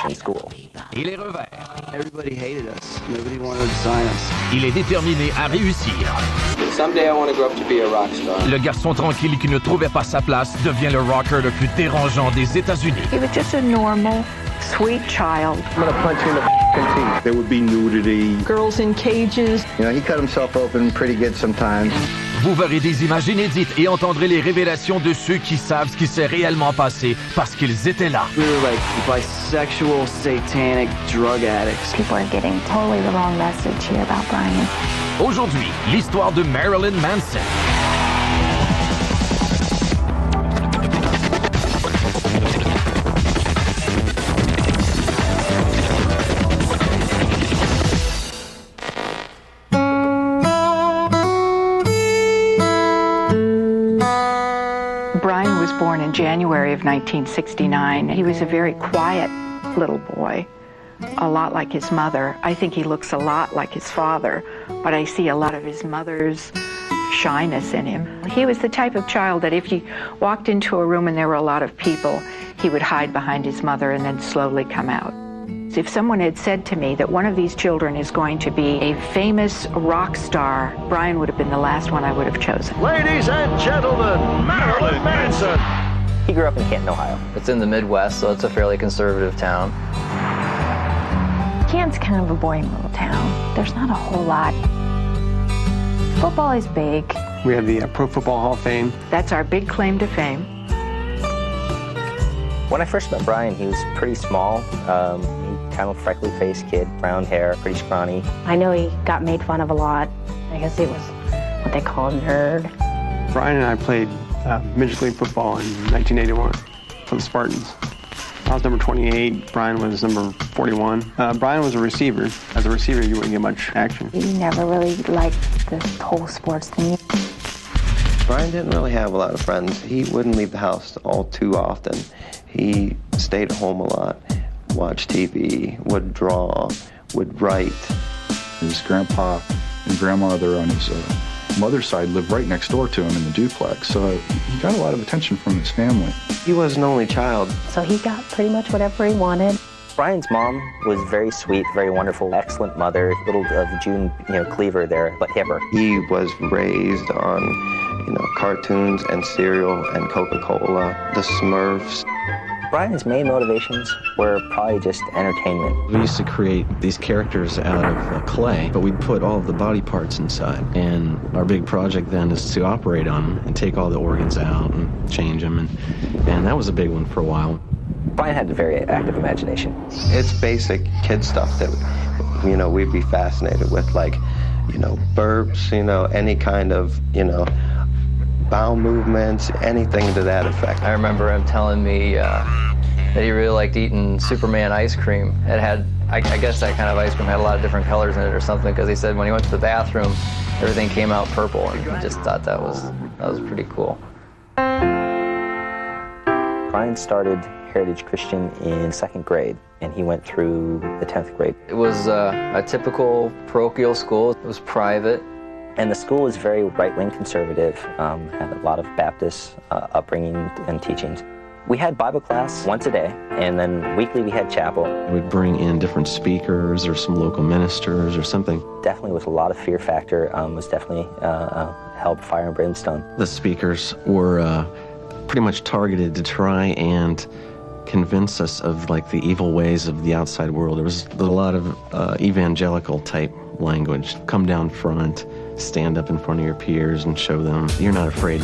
in school. Et les revers. Everybody hated us. Nobody wanted to sign us. Il est déterminé à réussir. Someday I want to grow up to be a rock star. Le garçon tranquille qui ne trouvait pas sa place devient le rocker le plus dérangeant des États-Unis. He was just a normal, sweet child. I'm gonna punch you in the teeth. There would be nudity. Girls in cages. You know, he cut himself open pretty good sometimes. Vous verrez des images inédites et entendrez les révélations de ceux qui savent ce qui s'est réellement passé parce qu'ils étaient là. We were like bisexual, satanic drug addicts. People are getting totally the wrong message here about Brian. Aujourd'hui, l'histoire de Marilyn Manson. Brian was born in January of 1969. He was a very quiet little boy, a lot like his mother. I think he looks a lot like his father, but I see a lot of his mother's shyness in him. He was the type of child that if you walked into a room and there were a lot of people, he would hide behind his mother and then slowly come out. If someone had said to me that one of these children is going to be a famous rock star, Brian would have been the last one I would have chosen. Ladies and gentlemen, Marilyn Manson. He grew up in Canton, Ohio. It's in the Midwest, so it's a fairly conservative town. Canton's kind of a boring little town. There's not a whole lot. Football is big. We have the Pro Football Hall of Fame. That's our big claim to fame. When I first met Brian, he was pretty small. Kind of freckly-faced kid, brown hair, pretty scrawny. I know he got made fun of a lot. I guess he was what they call a nerd. Brian and I played Major League Football in 1981 for the Spartans. I was number 28, Brian was number 41. Brian was a receiver. As a receiver, you wouldn't get much action. He never really liked this whole sports thing. Brian didn't really have a lot of friends. He wouldn't leave the house all too often. He stayed at home a lot, watched TV, would draw, would write. His grandpa and grandmother on his mother's side lived right next door to him in the duplex, so he got a lot of attention from his family. He was an only child. So he got pretty much whatever he wanted. Brian's mom was very sweet, very wonderful, excellent mother, little June, Cleaver there, but hipper. He was raised on, cartoons and cereal and Coca-Cola, the Smurfs. Brian's main motivations were probably just entertainment. We used to create these characters out of clay, but we'd put all of the body parts inside. And our big project then is to operate on them and take all the organs out and change them. And that was a big one for a while. Brian had a very active imagination. It's basic kid stuff that, we'd be fascinated with, like, burps, any kind of, bowel movements, anything to that effect. I remember him telling me that he really liked eating Superman ice cream. It had, I guess that kind of ice cream had a lot of different colors in it or something, because he said when he went to the bathroom, everything came out purple, and he just thought that was pretty cool. Brian started Heritage Christian in 2nd grade, and he went through the 10th grade. It was a typical parochial school. It was private. And the school was very right-wing conservative, had a lot of Baptist upbringing and teachings. We had Bible class once a day, and then weekly we had chapel. We'd bring in different speakers or some local ministers or something. Definitely with a lot of fear factor, was definitely hell, fire, and brimstone. The speakers were pretty much targeted to try and convince us of like the evil ways of the outside world. There was a lot of evangelical type language. Come down front, stand up in front of your peers and show them you're not afraid.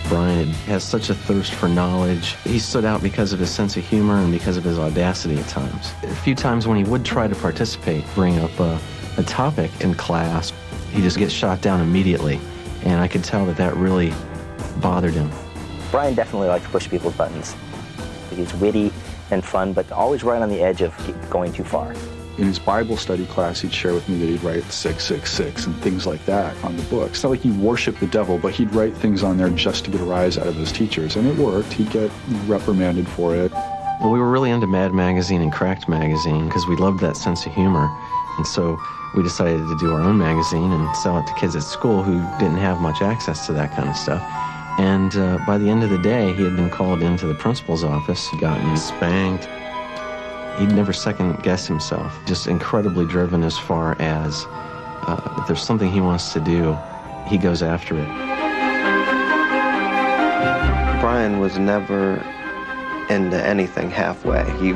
Brian has such a thirst for knowledge. He stood out because of his sense of humor and because of his audacity at times. A few times when he would try to participate, bring up a topic in class, he just gets shot down immediately. And I could tell that really bothered him. Brian definitely liked to push people's buttons. He was witty and fun, but always right on the edge of going too far. In his Bible study class, he'd share with me that he'd write 666 and things like that on the book. It's not like he worshiped the devil, but he'd write things on there just to get a rise out of his teachers, and it worked. He'd get reprimanded for it. Well, we were really into Mad Magazine and Cracked Magazine because we loved that sense of humor. And so we decided to do our own magazine and sell it to kids at school who didn't have much access to that kind of stuff. And by the end of the day, he had been called into the principal's office, gotten spanked. He'd never second guess himself. Just incredibly driven as far as if there's something he wants to do, he goes after it. Brian was never into anything halfway. He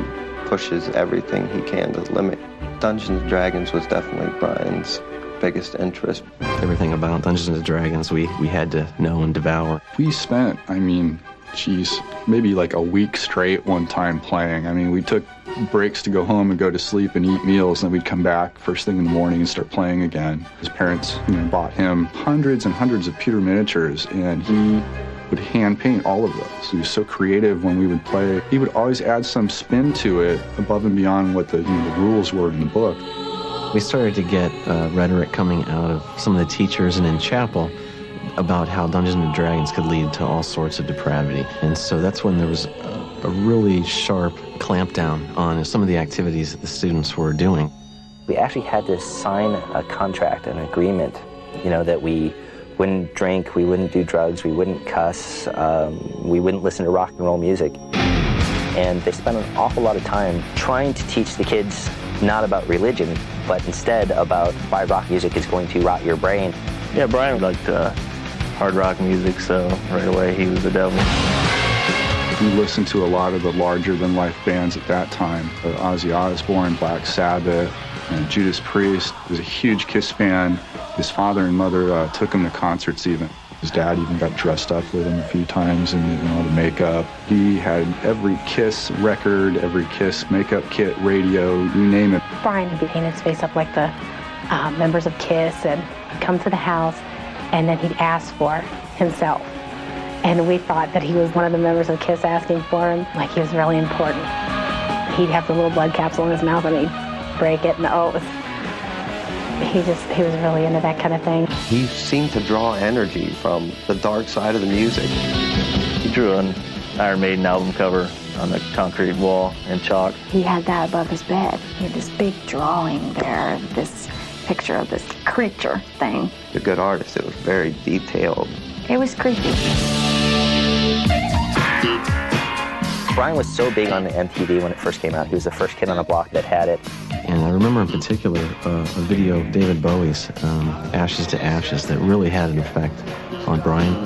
pushes everything he can to the limit. Dungeons & Dragons was definitely Brian's biggest interest. Everything about Dungeons & Dragons we had to know and devour. We spent, maybe like a week straight one time playing. We took breaks to go home and go to sleep and eat meals, and then we'd come back first thing in the morning and start playing again. His parents, bought him hundreds and hundreds of pewter miniatures, and he would hand paint all of those. He was so creative when we would play. He would always add some spin to it above and beyond what the rules were in the book. We started to get rhetoric coming out of some of the teachers and in chapel about how Dungeons & Dragons could lead to all sorts of depravity. And so that's when there was a really sharp clampdown on some of the activities that the students were doing. We actually had to sign a contract, an agreement, that we wouldn't drink, we wouldn't do drugs, we wouldn't cuss, we wouldn't listen to rock and roll music. And they spent an awful lot of time trying to teach the kids not about religion, but instead about why rock music is going to rot your brain. Yeah, Brian liked hard rock music, so right away he was the devil. We listened to a lot of the larger-than-life bands at that time, Ozzy Osbourne, Black Sabbath, and Judas Priest. He was a huge Kiss fan. His father and mother took him to concerts even. His dad even got dressed up with him a few times in all the makeup. He had every Kiss record, every Kiss makeup kit, radio, you name it. Brian would paint his face up like the members of Kiss and come to the house, and then he'd ask for himself. And we thought that he was one of the members of Kiss asking for him, like he was really important. He'd have the little blood capsule in his mouth and he'd break it, and he was really into that kind of thing. He seemed to draw energy from the dark side of the music. He drew an Iron Maiden album cover on the concrete wall in chalk. He had that above his bed. He had this big drawing there, this picture of this creature thing. A good artist, it was very detailed. It was creepy. Brian was so big on the MTV when it first came out. He was the first kid on the block that had it. And I remember in particular a video of David Bowie's Ashes to Ashes that really had an effect on Brian.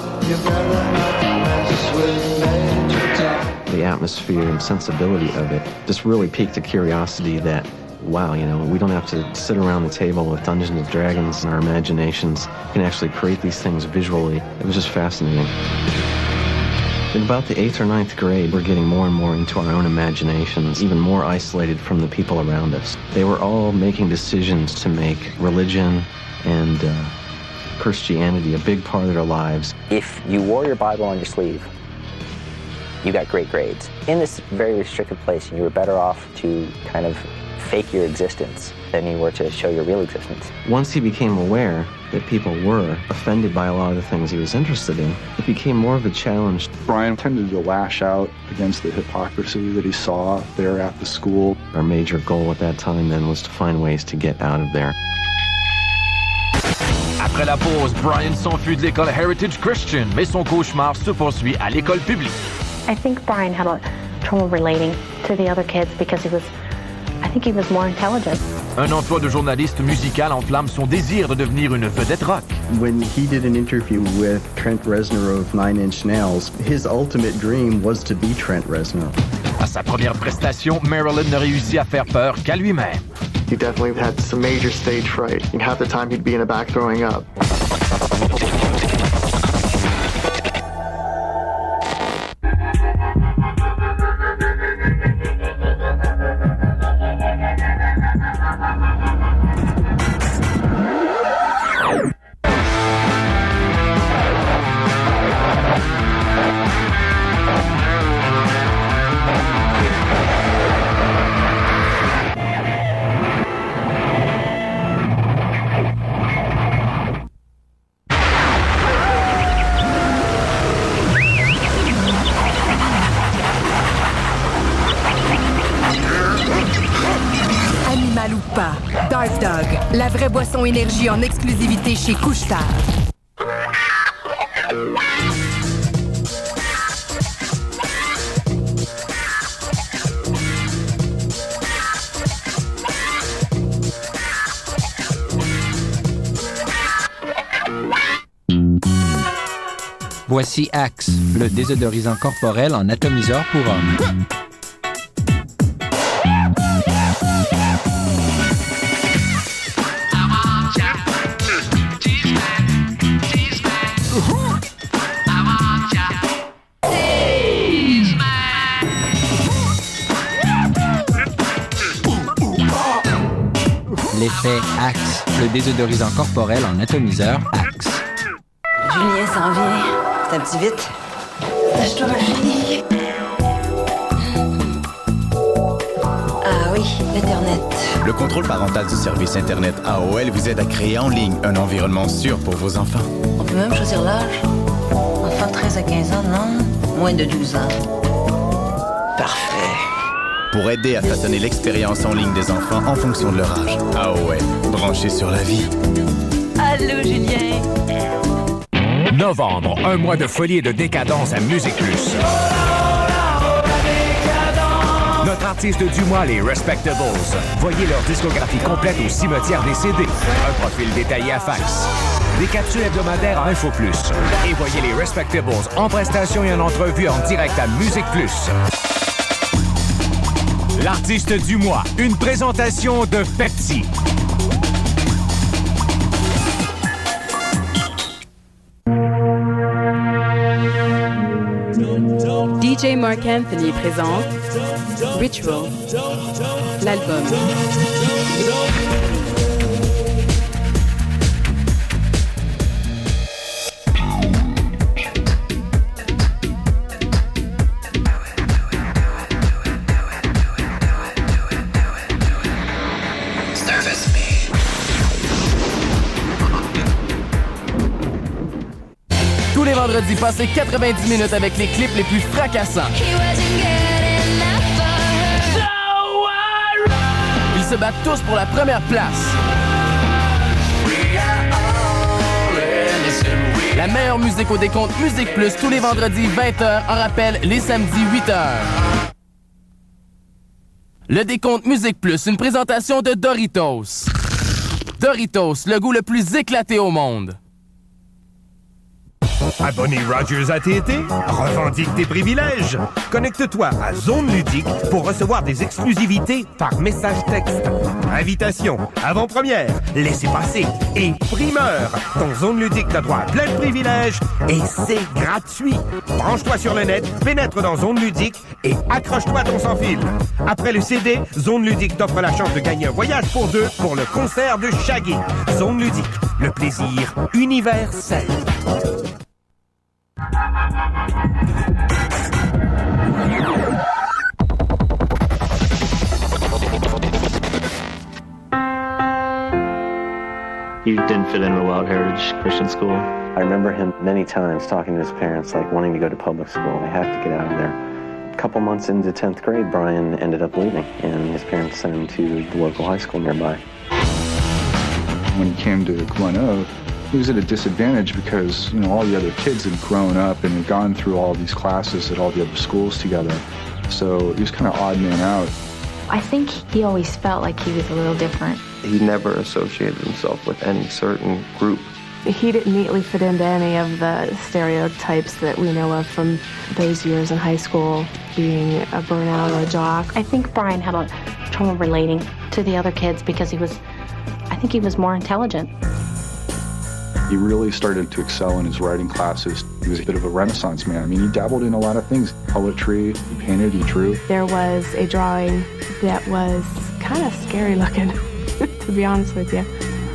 The atmosphere and sensibility of it just really piqued a curiosity that, wow, we don't have to sit around the table with Dungeons & Dragons in our imaginations. We can actually create these things visually. It was just fascinating. In about the 8th or 9th grade, we're getting more and more into our own imaginations, even more isolated from the people around us. They were all making decisions to make religion and Christianity a big part of their lives. If you wore your Bible on your sleeve, you got great grades. In this very restricted place, you were better off to kind of fake your existence than you were to show your real existence. Once he became aware that people were offended by a lot of the things he was interested in, it became more of a challenge. Brian tended to lash out against the hypocrisy that he saw there at the school. Our major goal at that time then was to find ways to get out of there. Après la pause, Brian s'enfuit de l'école Heritage Christian, mais son cauchemar se poursuit à l'école publique. I think Brian had trouble relating to the other kids because I think he was more intelligent. Un emploi de journaliste musical enflamme son désir de devenir une vedette rock. When he did an interview with Trent Reznor of Nine Inch Nails, his ultimate dream was to be Trent Reznor. À sa première prestation, Marilyn ne réussit à faire peur qu'à lui-même. He definitely had some major stage fright. And half the time he'd be in the back throwing up. La vraie boisson énergie en exclusivité chez Couche-Tard. Voici Axe, le désodorisant corporel en atomiseur pour hommes. L'effet Axe, le désodorisant corporel en atomiseur Axe. Julien s'en vient. C'est un petit vite. Tâche-toi ma fille. Ah oui, l'Internet. Le contrôle parental du service Internet AOL vous aide à créer en ligne un environnement sûr pour vos enfants. On peut même choisir l'âge. Enfant de 13 à 15 ans, non? Moins de 12 ans. Parfait. Pour aider à façonner l'expérience en ligne des enfants en fonction de leur âge. AOL, branché sur la vie. Allô, Julien. Novembre, un mois de folie et de décadence à Musique Plus. Notre artiste du mois, les Respectables. Voyez leur discographie complète au cimetière des CD. Un profil détaillé à fax. Des capsules hebdomadaires à Info Plus. Et voyez les Respectables en prestation et en entrevue en direct à Musique Plus. L'artiste du mois, une présentation de Pepsi. DJ Mark Anthony présente Ritual, l'album. Tous les vendredis, passez 90 minutes avec les clips les plus fracassants. Ils se battent tous pour la première place. La meilleure musique au décompte Musique Plus tous les vendredis 20h, en rappel les samedis 8h. Le décompte Musique Plus, une présentation de Doritos. Doritos, le goût le plus éclaté au monde. Abonné Rogers AT&T, revendique tes privilèges. Connecte-toi à Zone Ludique pour recevoir des exclusivités par message texte. Invitation, avant-première, laissez-passer et primeur. Ton Zone Ludique t'a droit à plein de privilèges et c'est gratuit. Branche-toi sur le net, pénètre dans Zone Ludique et accroche-toi à ton sans-fil. Après le CD, Zone Ludique t'offre la chance de gagner un voyage pour deux pour le concert de Shaggy. Zone Ludique, le plaisir universel. He didn't fit in real well at Heritage Christian School. I remember him many times talking to his parents, like wanting to go to public school. They have to get out of there. A couple months into 10th grade, Brian ended up leaving, and his parents sent him to the local high school nearby. When he came to Glen Oak, he was at a disadvantage because, you know, all the other kids had grown up and had gone through all these classes at all the other schools together. So he was kind of odd man out. I think he always felt like he was a little different. He never associated himself with any certain group. He didn't neatly fit into any of the stereotypes that we know of from those years in high school, being a burnout or a jock. I think Brian had a trouble relating to the other kids because I think he was more intelligent. He really started to excel in his writing classes. He was a bit of a Renaissance man. I mean, he dabbled in a lot of things. Poetry, he painted, he drew. There was a drawing that was kind of scary looking, to be honest with you.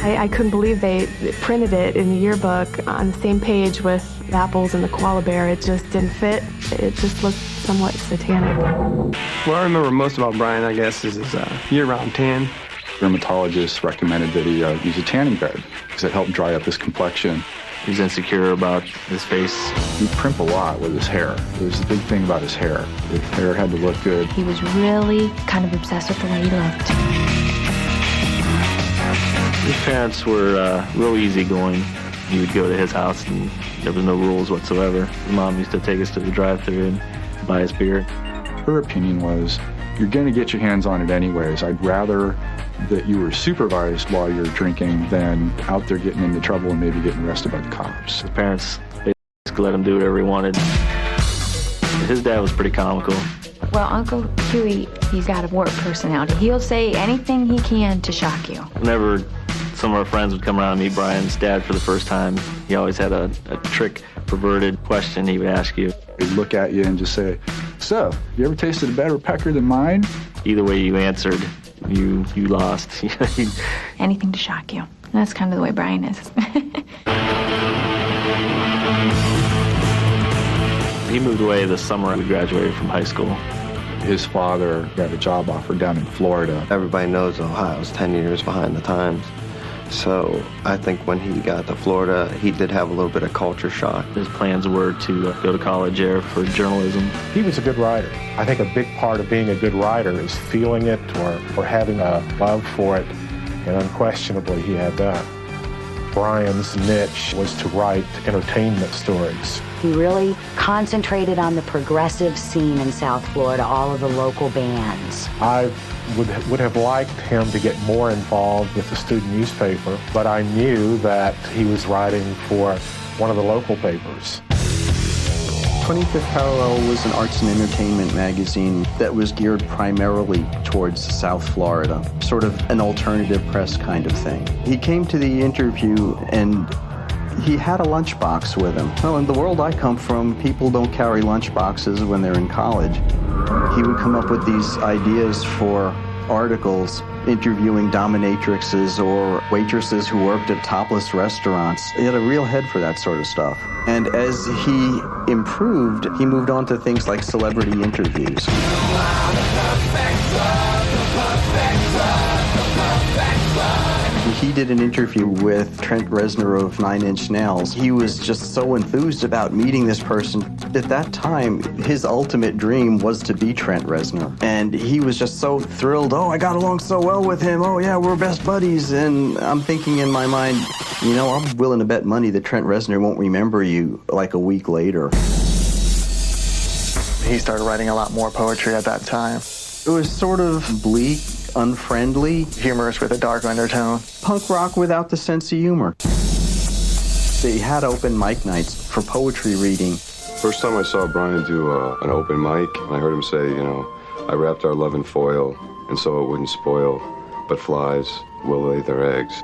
I couldn't believe they printed it in the yearbook on the same page with the apples and the koala bear. It just didn't fit. It just looked somewhat satanic. What I remember most about Brian, I guess, is his year-round tan. Dermatologists recommended that he use a tanning bed because it helped dry up his complexion. He was insecure about his face. He'd primp a lot with his hair. It was the big thing about his hair. His hair had to look good. He was really kind of obsessed with the way he looked. His parents were real easygoing. You would go to his house and there was no rules whatsoever. His mom used to take us to the drive-thru and buy us beer. Her opinion was, you're going to get your hands on it anyways. I'd rather that you were supervised while you're drinking than out there getting into trouble and maybe getting arrested by the cops. His parents could let him do whatever he wanted. His dad was pretty comical. Well, Uncle Huey, he's got a warped personality. He'll say anything he can to shock you. Whenever some of our friends would come around and meet Brian's dad for the first time, he always had a trick, perverted question he would ask you. He'd look at you and just say, "So, you ever tasted a better pecker than mine?" Either way you answered, you lost. Anything to shock you. That's kind of the way Brian is. He moved away the summer we graduated from high school. His father got a job offer down in Florida. Everybody knows Ohio's 10 years behind the times. So I think when he got to Florida, he did have a little bit of culture shock. His plans were to go to college there for journalism. He was a good writer. I think a big part of being a good writer is feeling it or having a love for it, and unquestionably he had that. Brian's niche was to write entertainment stories. He really concentrated on the progressive scene in South Florida, all of the local bands. I would have liked him to get more involved with the student newspaper, but I knew that he was writing for one of the local papers. 25th Parallel was an arts and entertainment magazine that was geared primarily towards South Florida, sort of an alternative press kind of thing. He came to the interview and he had a lunchbox with him. Well, in the world I come from, people don't carry lunchboxes when they're in college. He would come up with these ideas for articles interviewing dominatrixes or waitresses who worked at topless restaurants. He had a real head for that sort of stuff. And as he improved, he moved on to things like celebrity interviews. He did an interview with Trent Reznor of 9 Inch Nails. He was just so enthused about meeting this person. At that time, his ultimate dream was to be Trent Reznor. And he was just so thrilled. Oh, I got along so well with him. Oh, yeah, we're best buddies. And I'm thinking in my mind, you know, I'm willing to bet money that Trent Reznor won't remember you like a week later. He started writing a lot more poetry at that time. It was sort of bleak, unfriendly, humorous with a dark undertone. Punk rock without the sense of humor. They had open mic nights for poetry reading. First time I saw Brian do an open mic, I heard him say, you know, I wrapped our love in foil, and so it wouldn't spoil, but flies will lay their eggs.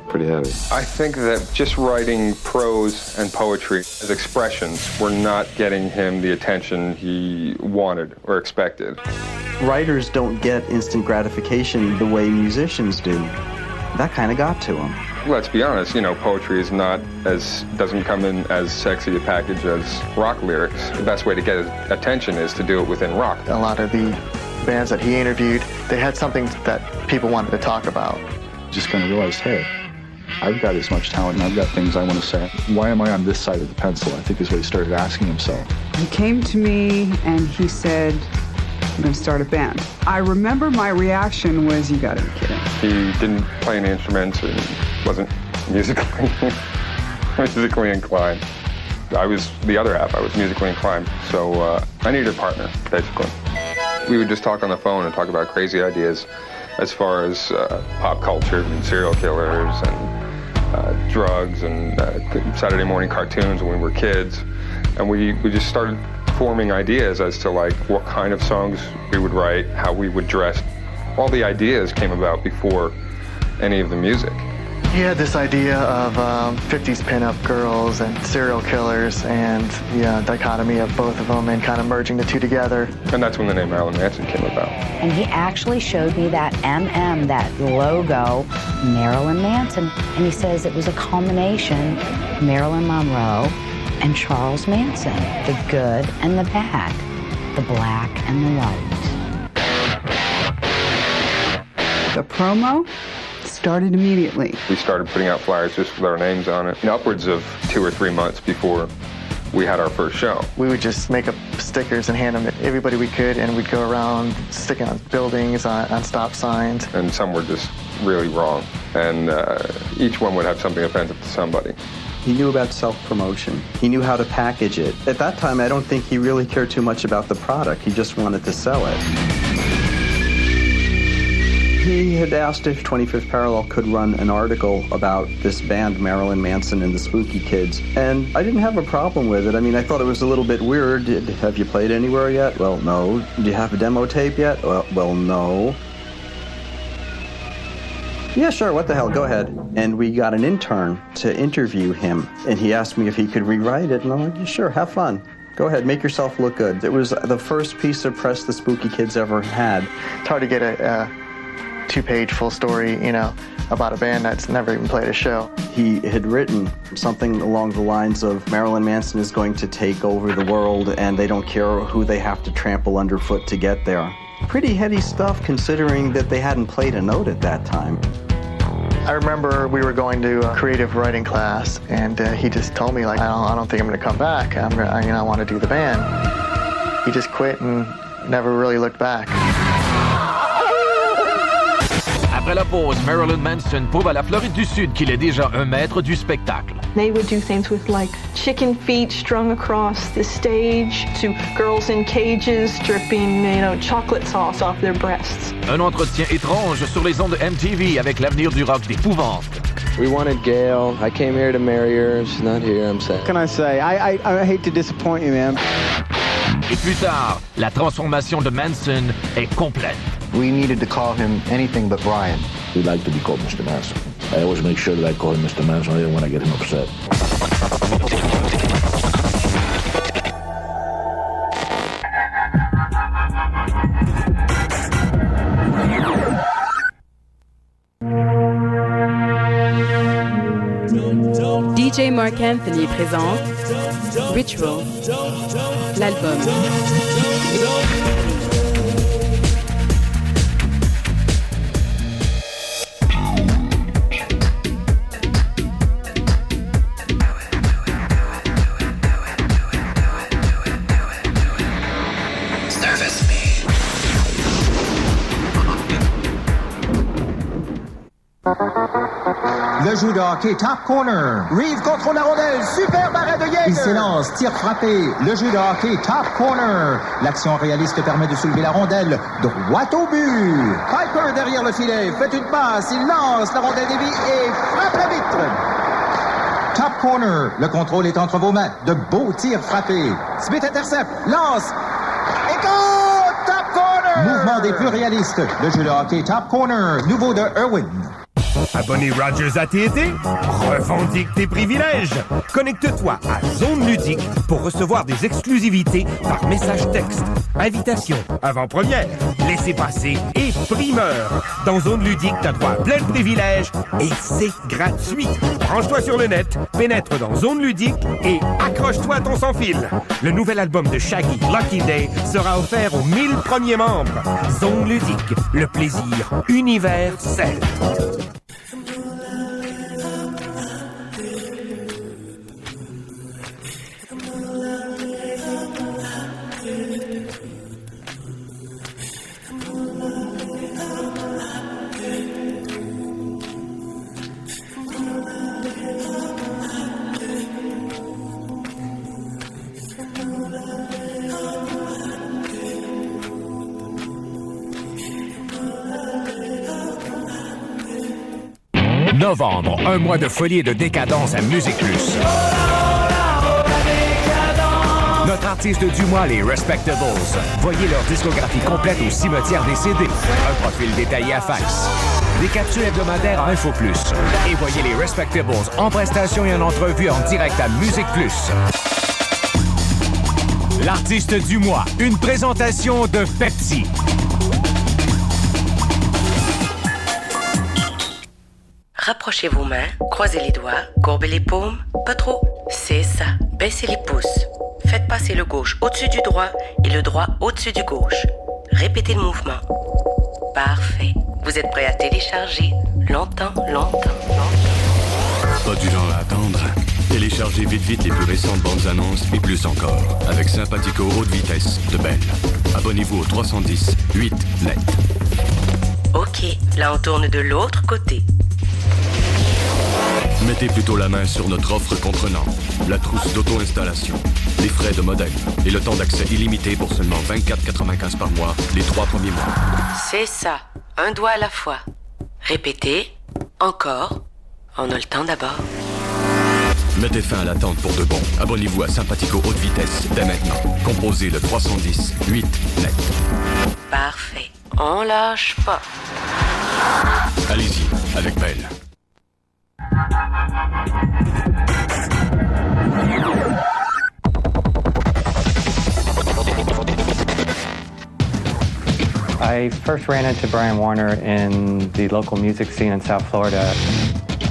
Pretty heavy. I think that just writing prose and poetry as expressions were not getting him the attention he wanted or expected. Writers don't get instant gratification the way musicians do. That kind of got to him. Let's be honest, you know, poetry is doesn't come in as sexy a package as rock lyrics. The best way to get his attention is to do it within rock. A lot of the bands that he interviewed, they had something that people wanted to talk about. Just kind of realized, hey, I've got as much talent and I've got things I want to say. Why am I on this side of the pencil? I think is what he started asking himself. He came to me and he said, I'm going to start a band. I remember my reaction was, you got to be kidding. He didn't play any instruments and wasn't musically inclined. I was the other half. I was musically inclined. So I needed a partner, basically. We would just talk on the phone and talk about crazy ideas as far as pop culture and serial killers and drugs and Saturday morning cartoons when we were kids. And we just started forming ideas as to like what kind of songs we would write, how we would dress. All the ideas came about before any of the music. He had this idea of 50s pinup girls and serial killers and the dichotomy of both of them and kind of merging the two together. And that's when the name Marilyn Manson came about. And he actually showed me that MM, that logo, Marilyn Manson. And he says it was a culmination, Marilyn Monroe and Charles Manson, the good and the bad, the black and the white. The promo started immediately. We started putting out flyers just with our names on it, upwards of 2 or 3 months before we had our first show. We would just make up stickers and hand them to everybody we could, and we'd go around sticking on buildings, on stop signs. And some were just really wrong, and each one would have something offensive to somebody. He knew about self-promotion. He knew how to package it. At that time, I don't think he really cared too much about the product. He just wanted to sell it. He had asked if 25th Parallel could run an article about this band, Marilyn Manson and the Spooky Kids, and I didn't have a problem with it. I mean, I thought it was a little bit weird. Have you played anywhere yet? Well, no. Do you have a demo tape yet? Well, no. Yeah, sure, what the hell, go ahead. And we got an intern to interview him, and he asked me if he could rewrite it, and I'm like, yeah, sure, have fun. Go ahead, make yourself look good. It was the first piece of press the Spooky Kids ever had. It's hard to get a two-page full story, about a band that's never even played a show. He had written something along the lines of Marilyn Manson is going to take over the world and they don't care who they have to trample underfoot to get there. Pretty heady stuff considering that they hadn't played a note at that time. I remember we were going to a creative writing class and he just told me, like, I don't think I'm going to come back. I want to do the band. He just quit and never really looked back. Après la pause, Marilyn Manson prouve à la Floride du Sud qu'il est déjà un maître du spectacle. They would do things with like chicken feet strung across the stage to girls in cages dripping, chocolate sauce off their breasts. Un entretien étrange sur les ondes de MTV avec l'avenir du rock d'épouvante. We wanted Gail. I came here to marry her. She's not here, I'm sad. What can I say? I hate to disappoint you, man. Et plus tard, la transformation de Manson est complète. We needed to call him anything but Brian. He'd like to be called Mr. Manson. I always make sure that I call him Mr. Manson. I didn't want to get him upset. DJ Mark Anthony présente Ritual, l'album. Le jeu de hockey Top Corner. Reeves contrôle la rondelle. Superbe arrêt de Yeager. Il s'élance, tire frappé. Le jeu de hockey Top Corner. L'action réaliste permet de soulever la rondelle droit au but. Piper derrière le filet. Fait une passe. Il lance. La rondelle dévie et frappe la vitre. Top Corner. Le contrôle est entre vos mains. De beaux tirs frappés. Smith intercepte. Lance. Et go! Top Corner. Mouvement des plus réalistes. Le jeu de hockey Top Corner. Nouveau de Irwin. Abonné Rogers à TNT? Revendique tes privilèges! Connecte-toi à Zone Ludique pour recevoir des exclusivités par message texte, invitation, avant-première, laissez-passer et primeur. Dans Zone Ludique, t'as droit à plein de privilèges et c'est gratuit. Branche-toi sur le net, pénètre dans Zone Ludique et accroche-toi à ton sans-fil. Le nouvel album de Shaggy, Lucky Day, sera offert aux 1000 premiers membres. Zone Ludique, le plaisir universel. Novembre, un mois de folie et de décadence à Musique Plus. Notre artiste du mois, les Respectables. Voyez leur discographie complète au cimetière des CD. Un profil détaillé à fax. Des capsules hebdomadaires à Info Plus. Et voyez les Respectables en prestation et en entrevue en direct à Musique Plus. L'artiste du mois, une présentation de Pepsi. Rapprochez vos mains, croisez les doigts, courbez les paumes, pas trop. C'est ça, baissez les pouces. Faites passer le gauche au-dessus du droit et le droit au-dessus du gauche. Répétez le mouvement. Parfait. Vous êtes prêt à télécharger longtemps. Pas du genre à attendre. Téléchargez vite les plus récentes bandes annonces et plus encore. Avec Sympathico haute vitesse de Bell. Abonnez-vous au 310 8 net. Ok, là on tourne de l'autre côté. Mettez plutôt la main sur notre offre comprenant la trousse d'auto-installation, les frais de modèle et le temps d'accès illimité pour seulement 24,95 par mois les 3 premiers mois. C'est ça. un doigt à la fois. Répétez, encore. On a le temps d'abord. Mettez fin à l'attente pour de bon. Abonnez-vous à Sympathico haute vitesse dès maintenant. Composez le 310 8 net. Parfait. On lâche pas. Allez-y, avec Belle. I first ran into Brian Warner in the local music scene in South Florida.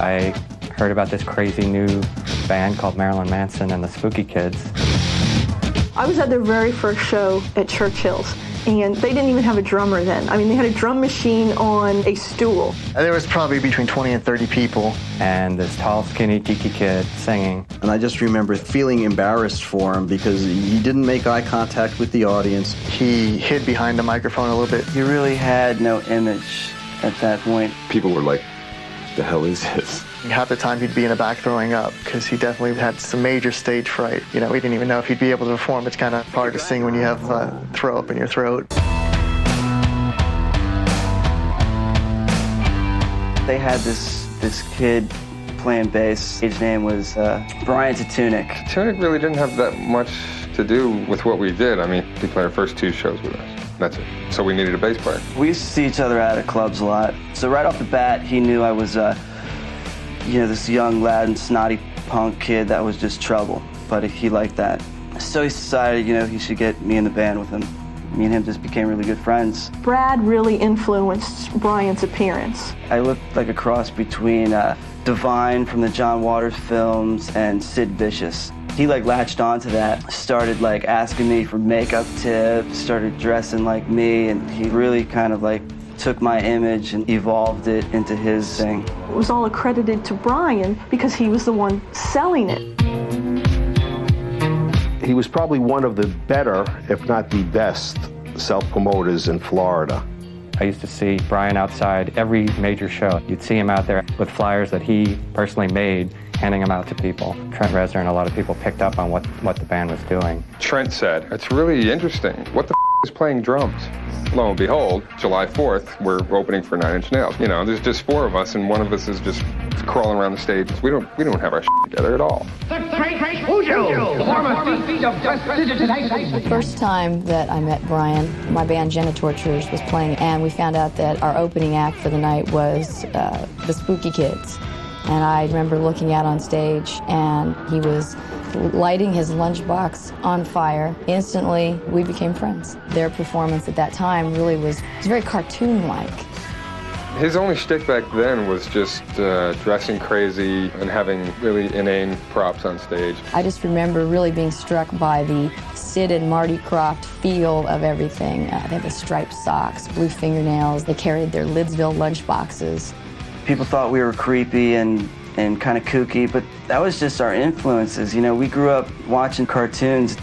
I heard about this crazy new band called Marilyn Manson and the Spooky Kids. I was at their very first show at Churchill's, and they didn't even have a drummer then. I mean, they had a drum machine on a stool. There was probably between 20 and 30 people. And this tall, skinny, geeky kid singing. And I just remember feeling embarrassed for him because he didn't make eye contact with the audience. He hid behind the microphone a little bit. He really had no image at that point. People were like, the hell is this? Half the time he'd be in the back throwing up because he definitely had some major stage fright. You know, we didn't even know if he'd be able to perform. It's kind of hard to sing when you have throw up in your throat. They had this kid playing bass. His name was Brian Tunic. Tunic really didn't have that much to do with what we did. I mean, he played our first 2 shows with us. That's it. So we needed a bass player. We used to see each other out at clubs a lot. So right off the bat, he knew I was, this young lad and snotty punk kid that was just trouble. But he liked that. So he decided, he should get me in the band with him. Me and him just became really good friends. Brad really influenced Brian's appearance. I looked like a cross between Divine from the John Waters films and Sid Vicious. He latched onto that, started asking me for makeup tips, started dressing like me, and he really kind of took my image and evolved it into his thing. It was all accredited to Brian because he was the one selling it. He was probably one of the better, if not the best, self-promoters in Florida. I used to see Brian outside every major show. You'd see him out there with flyers that he personally made, handing them out to people. Trent Reznor and a lot of people picked up on what the band was doing. Trent said, "It's really interesting. What the is playing drums?" Lo and behold, July 4th, we're opening for 9 Inch Nails. There's just 4 of us, and one of us is just crawling around the stage. We don't have our together at all. The first time that I met Brian, my band Genitorturers was playing, and we found out that our opening act for the night was the Spooky Kids. And I remember looking out on stage, and he was lighting his lunchbox on fire. Instantly, we became friends. Their performance at that time really was very cartoon-like. His only shtick back then was just dressing crazy and having really inane props on stage. I just remember really being struck by the Sid and Marty Krofft feel of everything. They had the striped socks, blue fingernails. They carried their Lidsville lunchboxes. People thought we were creepy and kind of kooky, but that was just our influences. We grew up watching cartoons,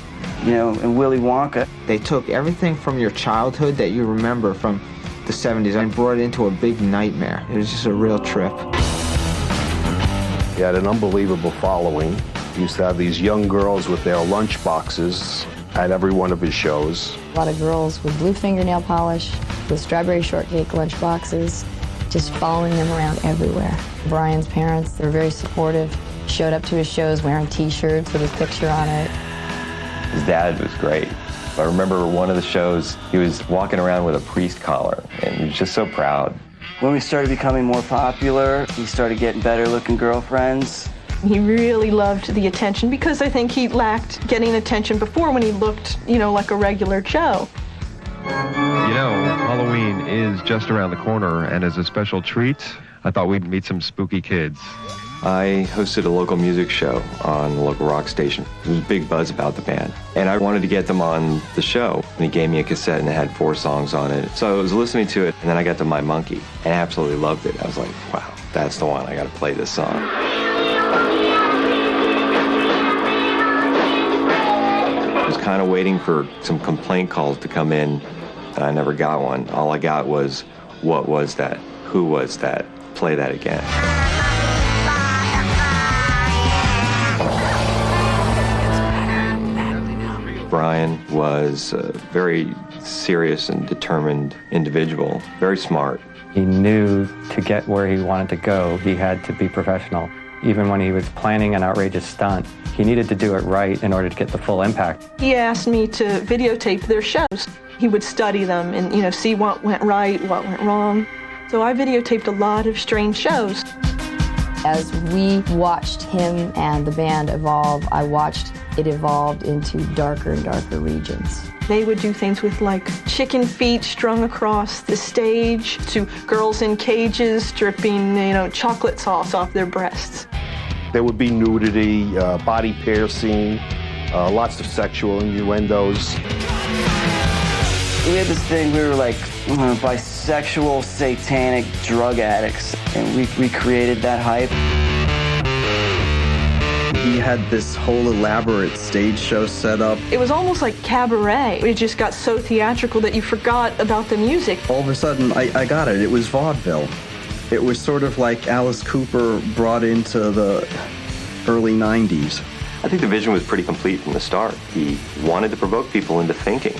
and Willy Wonka. They took everything from your childhood that you remember from the 70s and brought it into a big nightmare. It was just a real trip. He had an unbelievable following. He used to have these young girls with their lunch boxes at every one of his shows. A lot of girls with blue fingernail polish, with strawberry shortcake lunchboxes, just following them around everywhere. Brian's parents, they were very supportive, showed up to his shows wearing t-shirts with his picture on it. His dad was great. I remember one of the shows, he was walking around with a priest collar, and he was just so proud. When we started becoming more popular, he started getting better-looking girlfriends. He really loved the attention because I think he lacked getting attention before when he looked, like a regular Joe. Halloween is just around the corner, and as a special treat, I thought we'd meet some spooky kids. I hosted a local music show on the local rock station. There was a big buzz about the band, and I wanted to get them on the show. And he gave me a cassette, and it had 4 songs on it. So I was listening to it, and then I got to My Monkey, and I absolutely loved it. I was like, wow, that's the one. I got to play this song. I was kind of waiting for some complaint calls to come in, and I never got one. All I got was, what was that? Who was that? Play that again. Brian was a very serious and determined individual, very smart, He knew to get where he wanted to go, he had to be professional. Even when he was planning an outrageous stunt, he needed to do it right in order to get the full impact. He asked me to videotape their shows. He would study them and, see what went right, what went wrong. So I videotaped a lot of strange shows. As we watched him and the band evolve, I watched it evolve into darker and darker regions. They would do things with like chicken feet strung across the stage to girls in cages dripping, chocolate sauce off their breasts. There would be nudity, body piercing, lots of sexual innuendos. We had this thing, we were like bisexual, satanic drug addicts, and we created that hype. He had this whole elaborate stage show set up. It was almost like cabaret. It just got so theatrical that you forgot about the music. All of a sudden, I got it. It was vaudeville. It was sort of like Alice Cooper brought into the early 90s. I think the vision was pretty complete from the start. He wanted to provoke people into thinking,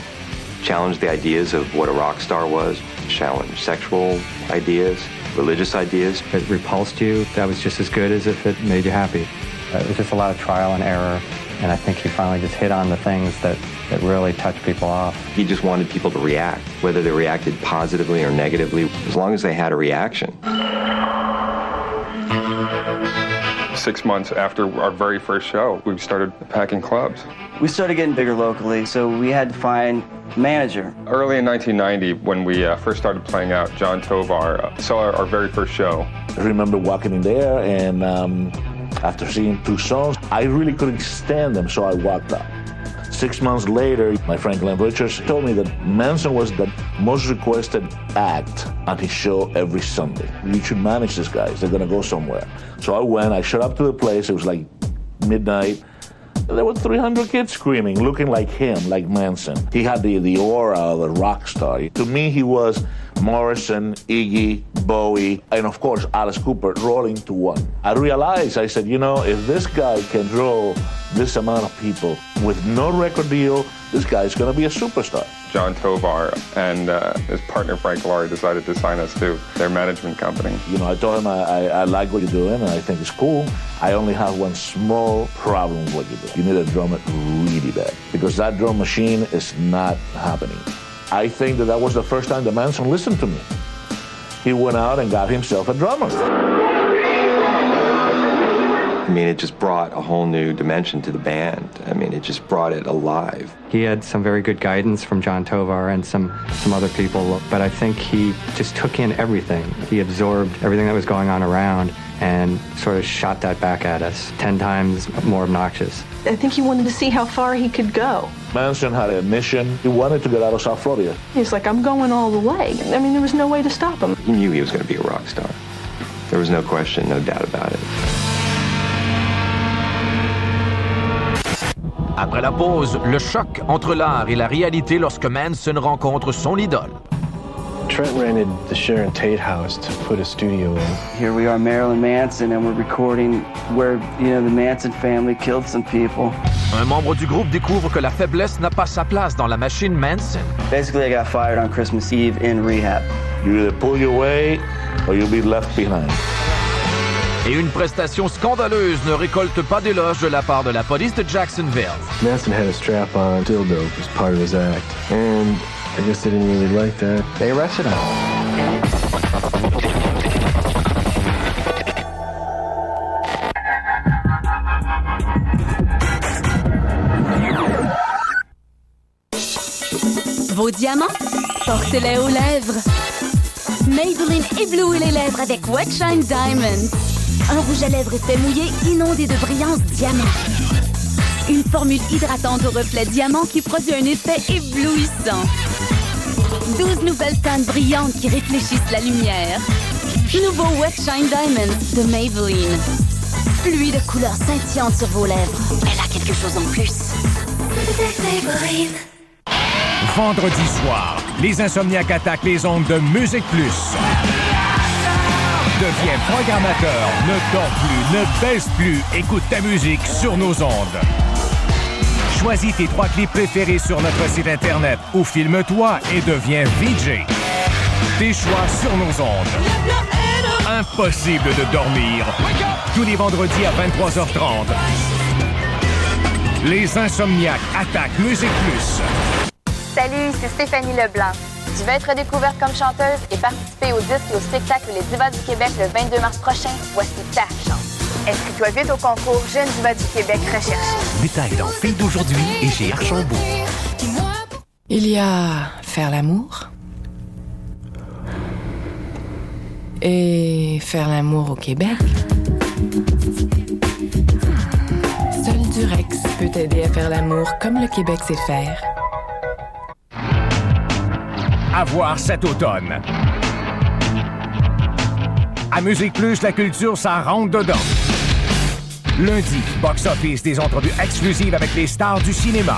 challenge the ideas of what a rock star was, challenge sexual ideas, religious ideas. If it repulsed you, that was just as good as if it made you happy. It was just a lot of trial and error, and I think he finally just hit on the things that really touched people off. He just wanted people to react, whether they reacted positively or negatively, as long as they had a reaction. 6 months after our very first show, we started packing clubs. We started getting bigger locally, so we had to find a manager. Early in 1990, when we first started playing out, John Tovar saw our very first show. I remember walking in there and after seeing 2 songs, I really couldn't stand them, so I walked out. 6 months later, my friend Glenn Richards told me that Manson was the most requested act on his show every Sunday. You should manage these guys. They're going to go somewhere. So I went. I showed up to the place. It was like midnight. There were 300 kids screaming, looking like him, like Manson. He had the aura of a rock star. To me, he was Morrison, Iggy, Bowie, and of course, Alice Cooper rolled into one. I realized, I said, if this guy can draw this amount of people with no record deal, this guy's going to be a superstar. John Tovar and his partner Frank Laurie decided to sign us to their management company. I told him I like what you're doing and I think it's cool. I only have one small problem with what you do. You need a drummer really bad because that drum machine is not happening. I think that was the first time that Manson listened to me. He went out and got himself a drummer. I mean, it just brought a whole new dimension to the band. I mean, it just brought it alive. He had some very good guidance from John Tovar and some other people, but I think he just took in everything. He absorbed everything that was going on around and sort of shot that back at us, 10 times more obnoxious. I think he wanted to see how far he could go. Manson had a mission. He wanted to get out of South Florida. He's like, I'm going all the way. I mean, there was no way to stop him. He knew he was going to be a rock star. There was no question, no doubt about it. Après la pause, le choc entre l'art et la réalité lorsque Manson rencontre son idole. Trent rented the Sharon Tate house to put a studio in. Here we are, Marilyn Manson, and we're recording where, the Manson family killed some people. Un membre du groupe découvre que la faiblesse n'a pas sa place dans la machine Manson. Basically, I got fired on Christmas Eve in rehab. You either pull your way or you'll be left behind. Et une prestation scandaleuse ne récolte pas d'éloges de la part de la police de Jacksonville. Manson had a strap-on dildo as part of his act, and I guess they didn't really like that. They arrested him. Vos diamants, portez-les aux lèvres. Maybelline éblouit les lèvres avec Wet Shine Diamonds. Un rouge à lèvres effet mouillé inondé de brillance diamant. Une formule hydratante au reflet diamant qui produit un effet éblouissant. 12 nouvelles teintes brillantes qui réfléchissent la lumière. Nouveau Wet Shine Diamonds de Maybelline. Pluie de couleurs scintillantes sur vos lèvres. Elle a quelque chose en plus. Maybelline. Vendredi soir, les Insomniaques attaquent les ondes de Musique Plus. Deviens programmateur, ne dors plus, ne baisse plus, écoute ta musique sur nos ondes. Choisis tes 3 clips préférés sur notre site internet ou filme-toi et deviens VJ. Tes choix sur nos ondes. Impossible de dormir. Tous les vendredis à 23h30. Les Insomniaques attaquent Musique Plus. Salut, c'est Stéphanie Leblanc. Tu veux être découverte comme chanteuse et participer au disque et au spectacle Les Divas du Québec le 22 mars prochain? Voici ta chance. Inscris-toi vite au concours Jeune Diva du Québec recherché. Détails dans Filles d'aujourd'hui et chez Archambault. Il y a faire l'amour et faire l'amour au Québec. Seul Durex peut t'aider à faire l'amour comme le Québec sait faire. À voir cet automne. À Musique Plus, la culture, ça rentre dedans. Lundi, box-office, des entrevues exclusives avec les stars du cinéma.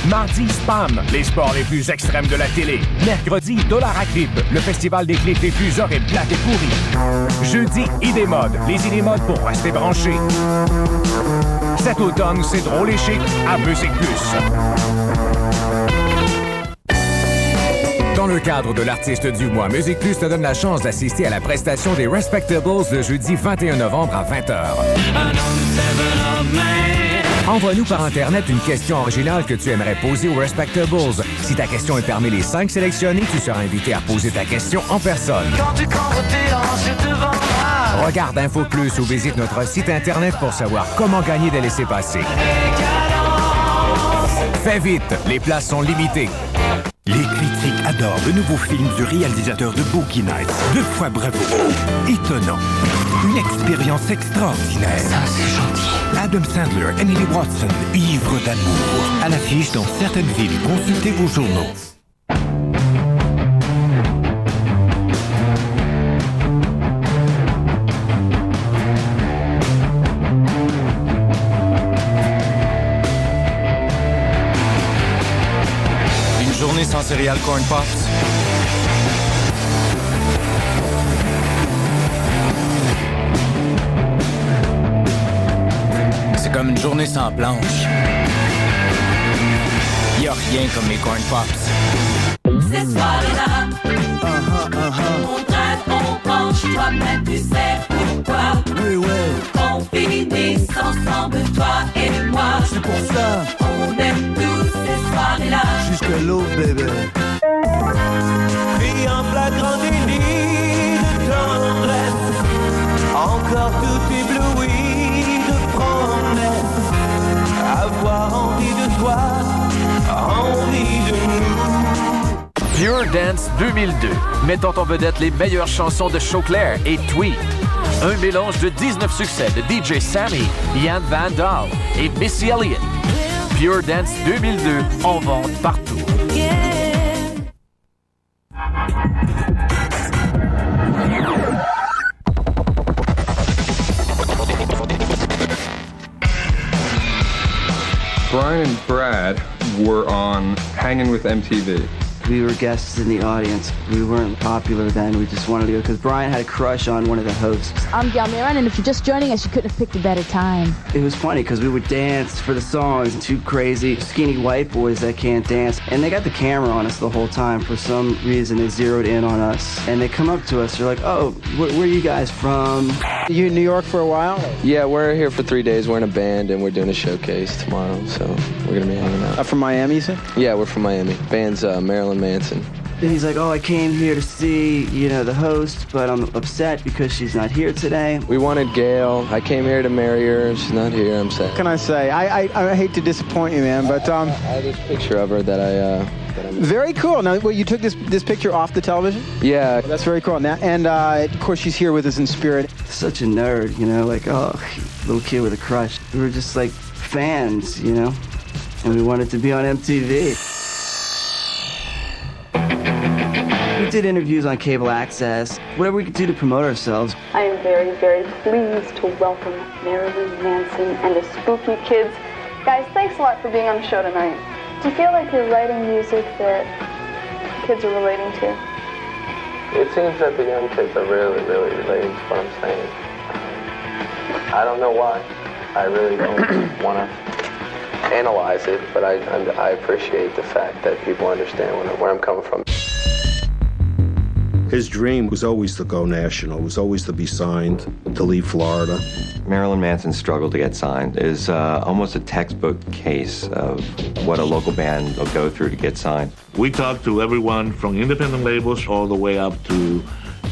Mardi, Spam, les sports les plus extrêmes de la télé. Mercredi, Dollar à Clip, le festival des clips les plus horribles, plates et pourris. Jeudi, Idées Mode, les idées mode pour rester branchés. Cet automne, c'est drôle et chic à Musique Plus. Dans le cadre de l'artiste du mois, Musique Plus te donne la chance d'assister à la prestation des Respectables le jeudi 21 novembre à 20h. Envoie-nous par Internet une question originale que tu aimerais poser aux Respectables. Si ta question est parmi les 5 sélectionnés, tu seras invité à poser ta question en personne. Regarde Info Plus ou visite notre site Internet pour savoir comment gagner des laissez-passer. Fais vite, les places sont limitées. Les critiques adorent le nouveau film du réalisateur de Boogie Nights. 2 fois bravo. Étonnant. Une expérience extraordinaire. Ça, c'est gentil. Adam Sandler, Emily Watson, ivres d'amour. À l'affiche dans certaines villes. Consultez vos journaux. Sans céréales corn pops. C'est comme une journée sans planche. Y a rien comme les corn pops. Cette soirée-là, on traite, on penche, toi-même tu sais pourquoi. Oui, oui. On finit ensemble, toi et moi. C'est pour ça. On aime tous ces soirées-là. Jusqu'à l'eau, bébé. Pris en flagrant délit de tendresse, encore tout ébloui de promesses. Avoir envie de toi, envie de nous. Pure Dance 2002, mettant en vedette les meilleures chansons de Chauclair et Twee. Un mélange de 19 succès de DJ Sammy, Ian Van Dahl et Missy Elliott. Pure Dance 2002, en vente partout. Brian and Brad were on Hangin' with MTV. We were guests in the audience. We weren't popular then. We just wanted to go because Brian had a crush on one of the hosts. I'm Gail Marilyn, and if you're just joining us, you couldn't have picked a better time. It was funny because we would dance for the songs. Two crazy, skinny white boys that can't dance. And they got the camera on us the whole time. For some reason, they zeroed in on us. And they come up to us. They're like, oh, where are you guys from? You in New York for a while? Yeah, we're here for 3 days. We're in a band, and we're doing a showcase tomorrow. So we're going to be hanging out. From Miami, you said? Yeah, we're from Miami. Band's Marilyn Manson. And he's like, oh, I came here to see, the host, but I'm upset because she's not here today. We wanted Gail. I came here to marry her. She's not here. I'm sad. What can I say? I hate to disappoint you, man, but I have this picture of her that I very cool. Now, you took this picture off the television? Yeah. That's very cool. And of course, she's here with us in spirit. Such a nerd, like, oh, little kid with a crush. We were just like fans, and we wanted to be on MTV. We did interviews on cable access, whatever we could do to promote ourselves. I am very, very pleased to welcome Marilyn Manson and the Spooky Kids. Guys, thanks a lot for being on the show tonight. Do you feel like you're writing music that kids are relating to? It seems that the young kids are really, really relating to what I'm saying. I don't know why. I really don't want to analyze it, but I appreciate the fact that people understand where I'm coming from. His dream was always to go national, was always to be signed, to leave Florida. Marilyn Manson's struggle to get signed is almost a textbook case of what a local band will go through to get signed. We talked to everyone from independent labels all the way up to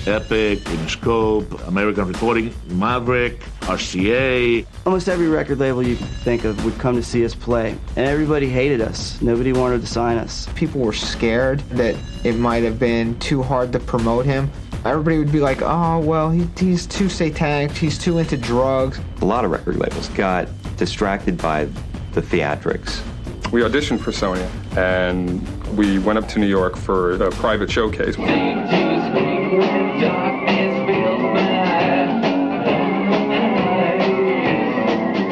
Epic, Interscope, American Recording, Maverick, RCA. Almost every record label you could think of would come to see us play, and everybody hated us. Nobody wanted to sign us. People were scared that it might have been too hard to promote him. Everybody would be like, oh, well, he's too satanic, he's too into drugs. A lot of record labels got distracted by the theatrics. We auditioned for Sony, and we went up to New York for a private showcase.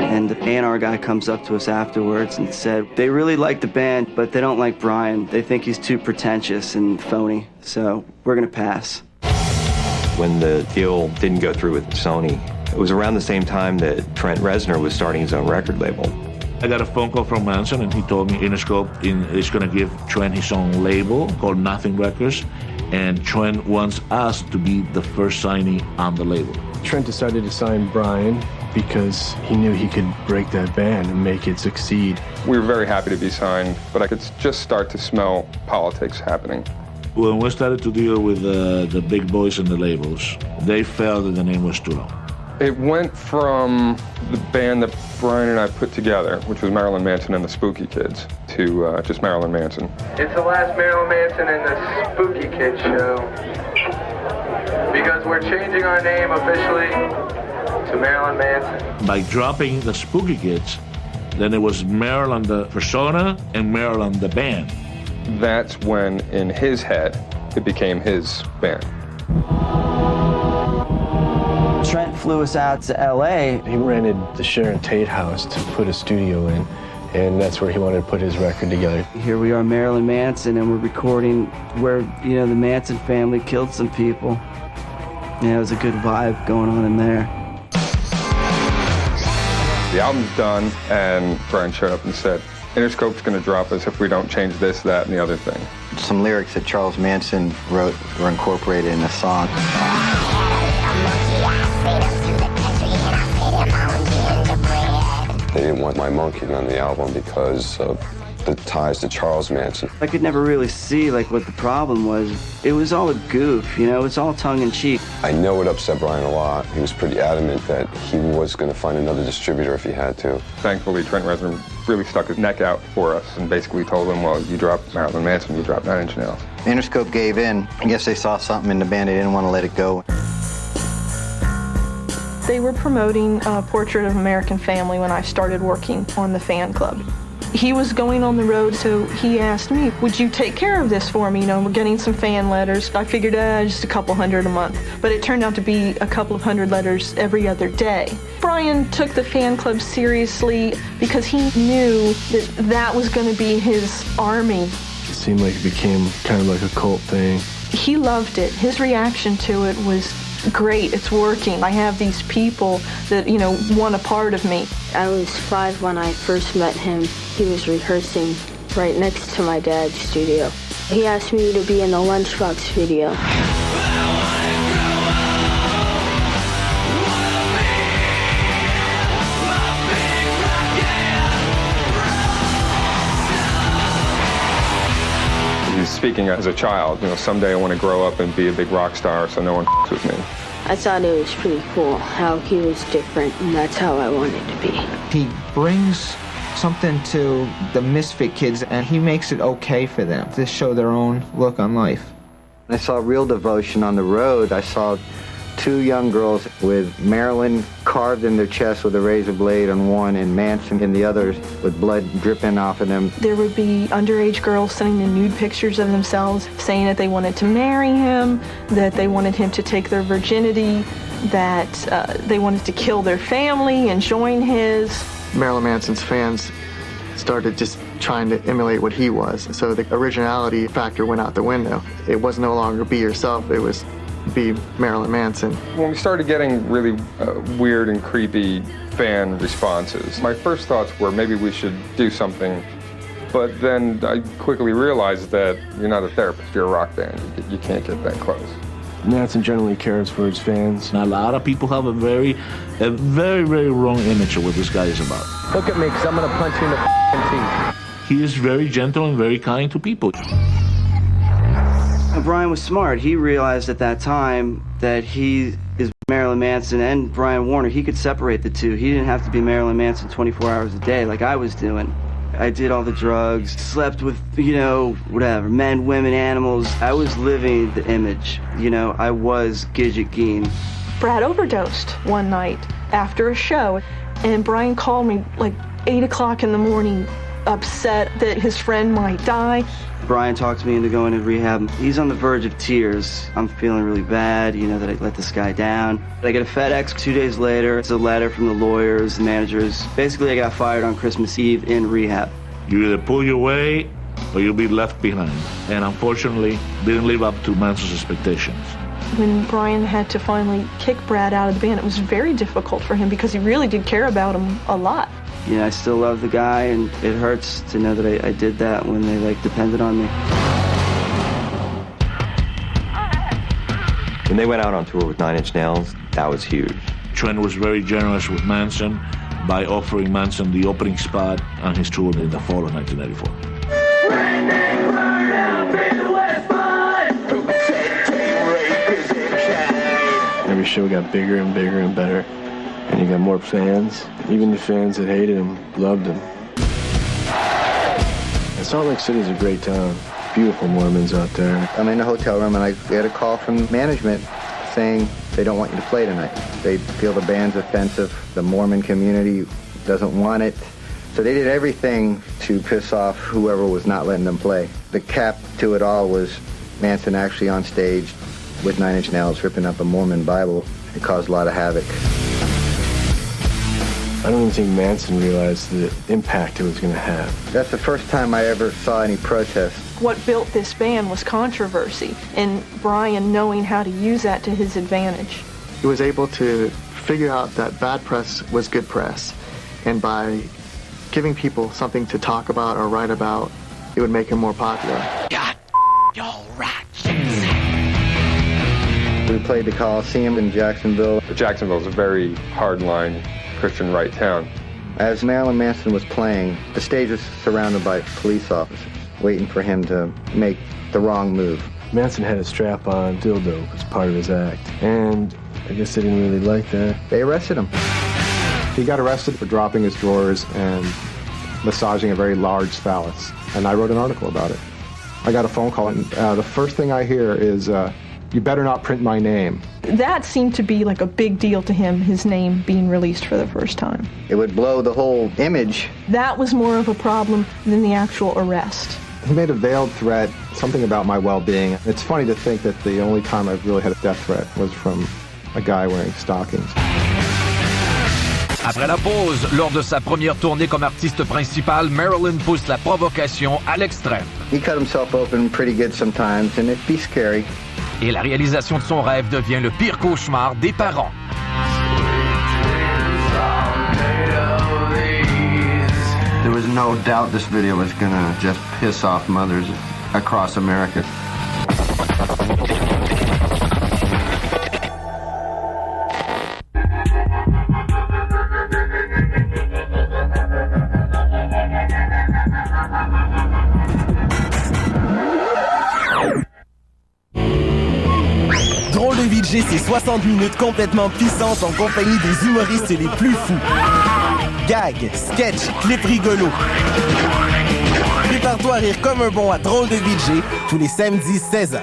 And the A&R guy comes up to us afterwards and said, they really like the band, but they don't like Brian. They think he's too pretentious and phony, so we're gonna pass. When the deal didn't go through with Sony, it was around the same time that Trent Reznor was starting his own record label. I got a phone call from Manson, and he told me Interscope is going to give Trent his own label called Nothing Records, and Trent wants us to be the first signee on the label. Trent decided to sign Brian because he knew he could break that band and make it succeed. We were very happy to be signed, but I could just start to smell politics happening. When we started to deal with the big boys and the labels, they felt that the name was too long. It went from the band that Brian and I put together, which was Marilyn Manson and the Spooky Kids, to just Marilyn Manson. It's the last Marilyn Manson and the Spooky Kids show. Because we're changing our name officially to Marilyn Manson. By dropping the Spooky Kids, then it was Marilyn the persona and Marilyn the band. That's when, in his head, it became his band. Trent flew us out to LA. He rented the Sharon Tate house to put a studio in, and that's where he wanted to put his record together. Here we are, Marilyn Manson, and we're recording where, you know, the Manson family killed some people. Yeah, it was a good vibe going on in there. The album's done, and Brian showed up and said, Interscope's going to drop us if we don't change this, that, and the other thing. Some lyrics that Charles Manson wrote were incorporated in the song. They didn't want my monkey on the album because of the ties to Charles Manson. I could never really see what the problem was. It was all a goof, you know, it's all tongue-in-cheek. I know it upset Brian a lot. He was pretty adamant that he was going to find another distributor if he had to. Thankfully, Trent Reznor really stuck his neck out for us and basically told him, well, you dropped Marilyn Manson, you dropped 9 Inch Nails. Interscope gave in. I guess they saw something in the band, they didn't want to let it go. They were promoting Portrait of American Family when I started working on the fan club. He was going on the road, so he asked me, would you take care of this for me? You know, we're getting some fan letters. I figured just a couple hundred a month, but it turned out to be a couple of hundred letters every other day. Brian took the fan club seriously because he knew that that was going to be his army. It seemed like it became kind of like a cult thing. He loved it. His reaction to it was, great, it's working. I have these people that, you know, want a part of me. I was 5 when I first met him. He was rehearsing right next to my dad's studio. He asked me to be in the Lunchbox video. He's speaking as a child. You know, someday I want to grow up and be a big rock star so no one with me. I thought it was pretty cool how he was different, and that's how I wanted to be. He brings something to the misfit kids, and he makes it okay for them to show their own look on life. I saw real devotion on the road. I saw 2 young girls with Marilyn carved in their chest with a razor blade on one and Manson in the others with blood dripping off of them. There would be underage girls sending in nude pictures of themselves, saying that they wanted to marry him, that they wanted him to take their virginity, that they wanted to kill their family and join his. Marilyn Manson's fans started just trying to emulate what he was, so the originality factor went out the window. It was no longer be yourself, it was be Marilyn Manson. When we started getting really weird and creepy fan responses, my first thoughts were maybe we should do something, but then I quickly realized that you're not a therapist, you're a rock band. You can't get that close. Manson generally cares for his fans. And a lot of people have a very, very wrong image of what this guy is about. Look at me, because I'm going to punch you in the teeth. He is very gentle and very kind to people. Brian was smart. He realized at that time that he is Marilyn Manson and Brian Warner. He could separate the two. He didn't have to be Marilyn Manson 24 hours a day like I was doing. I did all the drugs, slept with, whatever, men, women, animals. I was living the image. I was Gidget Geen. Brad overdosed one night after a show, and Brian called me like 8 o'clock in the morning, upset that his friend might die. Brian talked me into going to rehab. He's on the verge of tears. I'm feeling really bad, that I let this guy down. I get a FedEx 2 days later. It's a letter from the lawyers, the managers. Basically, I got fired on Christmas Eve in rehab. You either pull your weight or you'll be left behind. And unfortunately, didn't live up to Manson's expectations. When Brian had to finally kick Brad out of the band, it was very difficult for him because he really did care about him a lot. I still love the guy, and it hurts to know that I did that when they depended on me. When they went out on tour with 9 Inch Nails, that was huge. Trent was very generous with Manson by offering Manson the opening spot on his tour in the fall of 1994. Every show got bigger and bigger and better. And he got more fans. Even the fans that hated him loved him. And Salt Lake City's a great town. Beautiful Mormons out there. I'm in the hotel room and I get a call from management saying they don't want you to play tonight. They feel the band's offensive. The Mormon community doesn't want it. So they did everything to piss off whoever was not letting them play. The cap to it all was Manson actually on stage with 9 Inch Nails ripping up a Mormon Bible. It caused a lot of havoc. I don't even think Manson realized the impact it was going to have. That's the first time I ever saw any protest. What built this band was controversy, and Brian knowing how to use that to his advantage. He was able to figure out that bad press was good press, and by giving people something to talk about or write about, it would make him more popular. God, you're right. We played the Coliseum in Jacksonville. Jacksonville's a very hard-line Christian right town. As Marilyn Manson was playing, the stage was surrounded by police officers, waiting for him to make the wrong move. Manson had a strap-on dildo as part of his act, and I guess they didn't really like that. They arrested him. He got arrested for dropping his drawers and massaging a very large phallus, and I wrote an article about it. I got a phone call, and the first thing I hear is, you better not print my name. That seemed to be like a big deal to him, his name being released for the first time. It would blow the whole image. That was more of a problem than the actual arrest. He made a veiled threat, something about my well-being. It's funny to think that the only time I've really had a death threat was from a guy wearing stockings. Après la pause, lors de sa première tournée comme artiste principal, Marilyn pousse la provocation à l'extrême. He cut himself open pretty good sometimes, and it'd be scary. Et la réalisation de son rêve devient le pire cauchemar des parents. There was no doubt this video was gonna just piss off mothers across America. Drôle de VJ, c'est 60 minutes complètement puissantes en compagnie des humoristes les plus fous. Gags, sketch, clips rigolos. Prépare-toi à rire comme un bon à Drôle de VJ, tous les samedis 16h.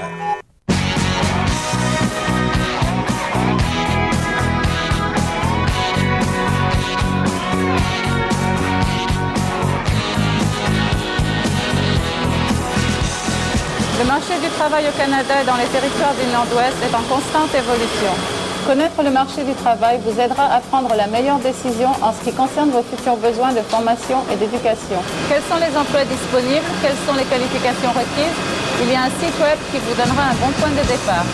Le marché du travail au Canada et dans les territoires du Nord-Ouest est en constante évolution. Connaître le marché du travail vous aidera à prendre la meilleure décision en ce qui concerne vos futurs besoins de formation et d'éducation. Quels sont les emplois disponibles? Quelles sont les qualifications requises? Il y a un site web qui vous donnera un bon point de départ.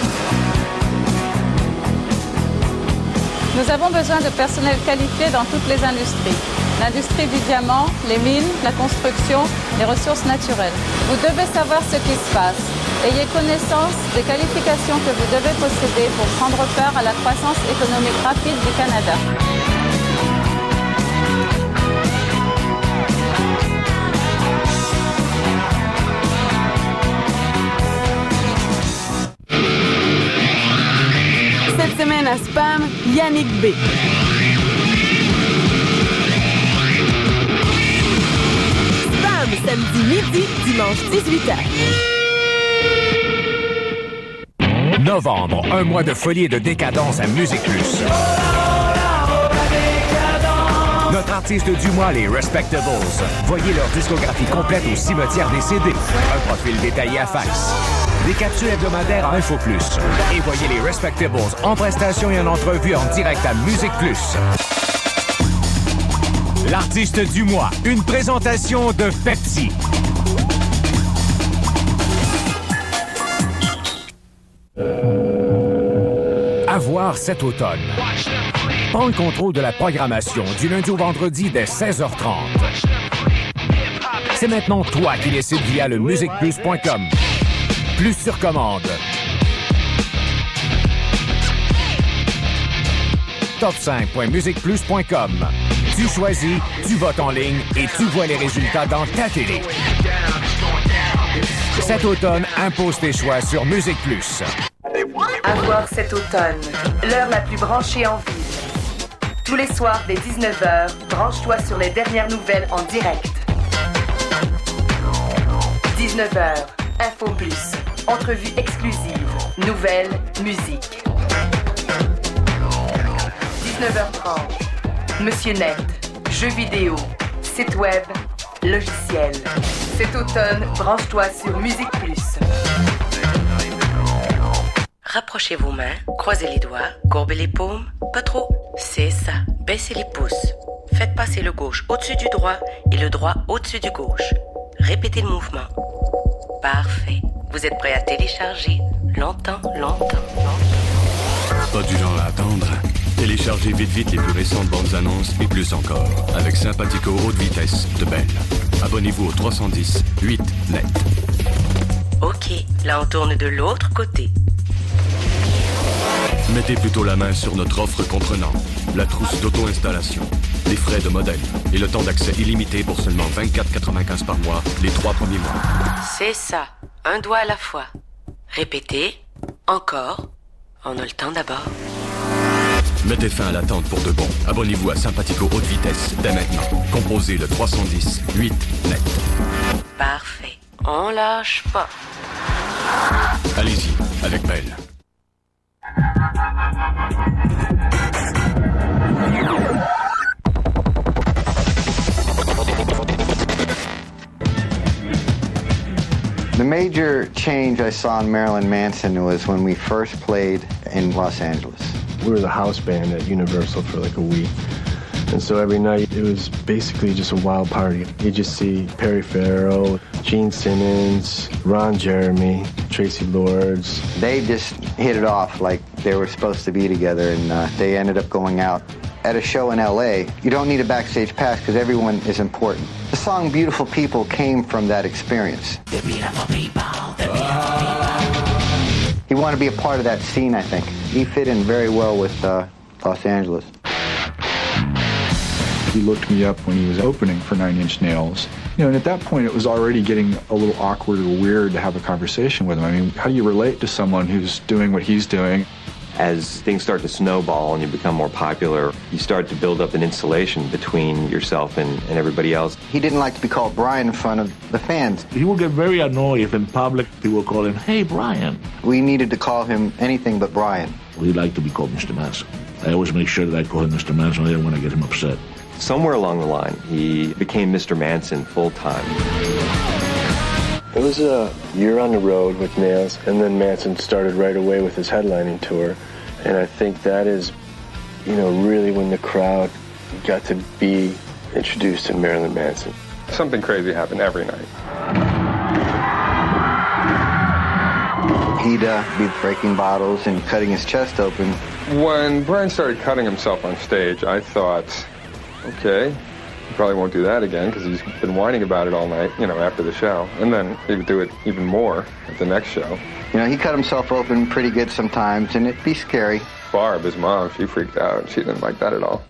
Nous avons besoin de personnel qualifié dans toutes les industries. L'industrie du diamant, les mines, la construction, les ressources naturelles. Vous devez savoir ce qui se passe. Ayez connaissance des qualifications que vous devez posséder pour prendre part à la croissance économique rapide du Canada. Cette semaine à Spam, Yannick B. Spam, samedi midi, dimanche 18h. Novembre, un mois de folie et de décadence à Musique Plus. Notre artiste du mois, les Respectables. Voyez leur discographie complète au cimetière des CD. Un profil détaillé à fax. Des capsules hebdomadaires à Info Plus. Et voyez les Respectables en prestation et en entrevue en direct à Musique Plus. L'artiste du mois, une présentation de Pepsi. À voir cet automne. Prends le contrôle de la programmation du lundi au vendredi dès 16h30. C'est maintenant toi qui décides via le musiqueplus.com. Plus sur commande. top5.musiqueplus.com. Tu choisis, tu votes en ligne et tu vois les résultats dans ta télé. Cet automne, impose tes choix sur Musique Plus. À voir cet automne, l'heure la plus branchée en ville. Tous les soirs dès 19h, branche-toi sur les dernières nouvelles en direct. 19h, Info Plus, entrevue exclusive, nouvelles, musique. 19h30, Monsieur Net, jeux vidéo, site web, logiciel. Cet automne, branche-toi sur Musique Plus. Rapprochez vos mains, croisez les doigts, courbez les paumes, pas trop, c'est ça, baissez les pouces. Faites passer le gauche au-dessus du droit et le droit au-dessus du gauche. Répétez le mouvement. Parfait. Vous êtes prêt à télécharger longtemps. Pas du genre à attendre. Téléchargez vite les plus récentes bandes annonces et plus encore avec Sympathico haute vitesse de Bell. Abonnez-vous au 310 8 net. Ok, là on tourne de l'autre côté. Mettez plutôt la main sur notre offre comprenant la trousse d'auto-installation, les frais de modèle et le temps d'accès illimité pour seulement 24,95 par mois les 3 premiers mois. C'est ça, un doigt à la fois. Répétez, encore, on a le temps d'abord. Mettez fin à l'attente pour de bon. Abonnez-vous à Sympathico haute vitesse dès maintenant. Composez le 310 8 net. Parfait, on lâche pas. Allez-y, avec Belle. The major change I saw in Marilyn Manson was when we first played in Los Angeles. We were the house band at Universal for like a week. And so every night it was basically just a wild party. You just see Perry Farrell, Gene Simmons, Ron Jeremy, Tracy Lords. They just hit it off like they were supposed to be together, and they ended up going out. At a show in LA, you don't need a backstage pass because everyone is important. The song Beautiful People came from that experience. The beautiful people, the beautiful people. He wanted to be a part of that scene, I think. He fit in very well with Los Angeles. He looked me up when he was opening for Nine Inch Nails. You know, and at that point it was already getting a little awkward or weird to have a conversation with him. I mean, how do you relate to someone who's doing what he's doing? As things start to snowball and you become more popular, you start to build up an insulation between yourself and everybody else. He didn't like to be called Brian in front of the fans. He would get very annoyed if in public people call him, "Hey, Brian." We needed to call him anything but Brian. He liked to be called Mr. Manson. I always make sure that I call him Mr. Manson. I didn't want to get him upset. Somewhere along the line, he became Mr. Manson full-time. It was a year on the road with Nails, and then Manson started right away with his headlining tour. And I think that is, you know, really when the crowd got to be introduced to Marilyn Manson. Something crazy happened every night. He'd be breaking bottles and cutting his chest open. When Brian started cutting himself on stage, I thought, okay, He probably won't do that again because he's been whining about it all night, after the show. And then he would do it even more at the next show. He cut himself open pretty good sometimes, and it'd be scary. Barb, his mom, she freaked out. She didn't like that at all.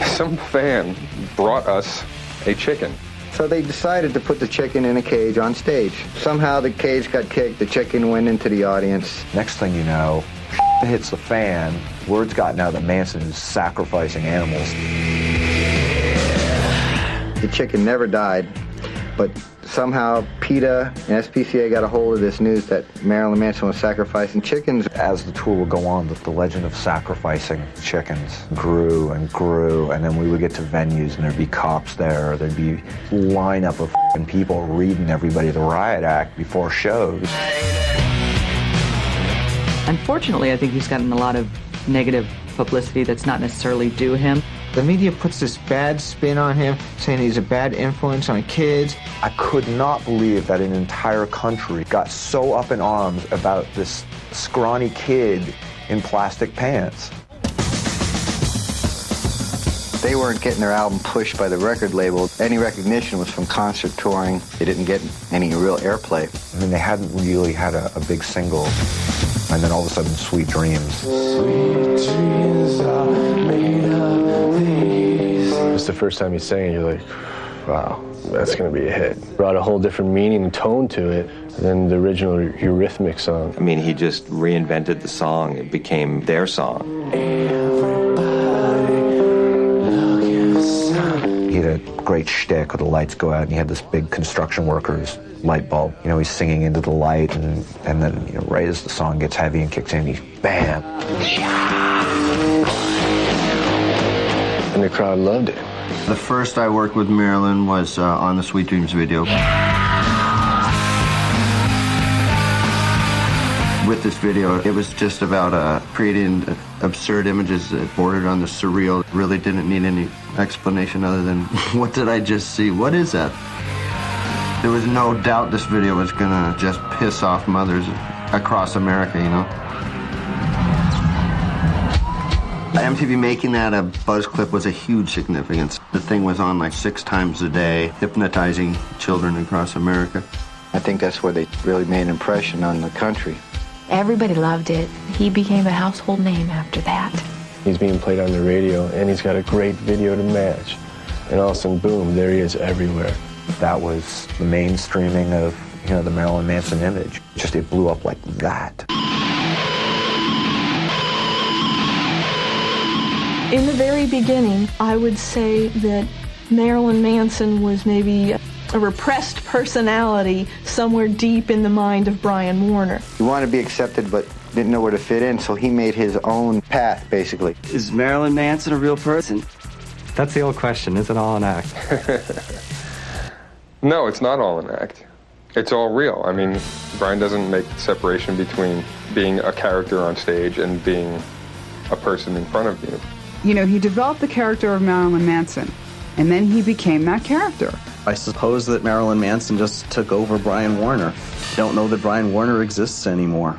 Some fan brought us a chicken. So they decided to put the chicken in a cage on stage. Somehow the cage got kicked, the chicken went into the audience. Next thing you know, hits the fan. Word's gotten out that Manson is sacrificing animals. The chicken never died, but somehow PETA and SPCA got a hold of this news that Marilyn Manson was sacrificing chickens. As the tour would go on, the legend of sacrificing chickens grew and grew, and then we would get to venues and there'd be cops there, there'd be a lineup of people reading everybody the riot act before shows. Unfortunately, I think he's gotten a lot of negative publicity that's not necessarily due him. The media puts this bad spin on him, saying he's a bad influence on kids. I could not believe that an entire country got so up in arms about this scrawny kid in plastic pants. They weren't getting their album pushed by the record label. Any recognition was from concert touring. They didn't get any real airplay. I mean, they hadn't really had a big single. And then all of a sudden, Sweet Dreams. Sweet dreams are made of these. It's the first time you sang it, you're like, wow, that's going to be a hit. Brought a whole different meaning and tone to it than the original Eurythmics song. I mean, he just reinvented the song. It became their song. He had a great shtick where the lights go out and he had this big construction worker's light bulb. He's singing into the light and then, right as the song gets heavy and kicks in, he's bam. And the crowd loved it. The first I worked with Marilyn was on the Sweet Dreams video. With this video, it was just about creating absurd images that bordered on the surreal. Really didn't need any explanation other than, what did I just see? What is that? There was no doubt this video was gonna just piss off mothers across America, MTV making that a buzz clip was a huge significance. The thing was on like 6 times a day, hypnotizing children across America. I think that's where they really made an impression on the country. Everybody loved it. He became a household name after that. He's being played on the radio, and he's got a great video to match. And all of a sudden, boom, there he is everywhere. That was the mainstreaming of, the Marilyn Manson image. Just it blew up like that. In the very beginning, I would say that Marilyn Manson was maybe a repressed personality somewhere deep in the mind of Brian Warner. He wanted to be accepted, but didn't know where to fit in, so he made his own path, basically. Is Marilyn Manson a real person? That's the old question. Is it all an act? No, it's not all an act. It's all real. I mean, Brian doesn't make the separation between being a character on stage and being a person in front of you. He developed the character of Marilyn Manson, and then he became that character. I suppose that Marilyn Manson just took over Brian Warner. Don't know that Brian Warner exists anymore.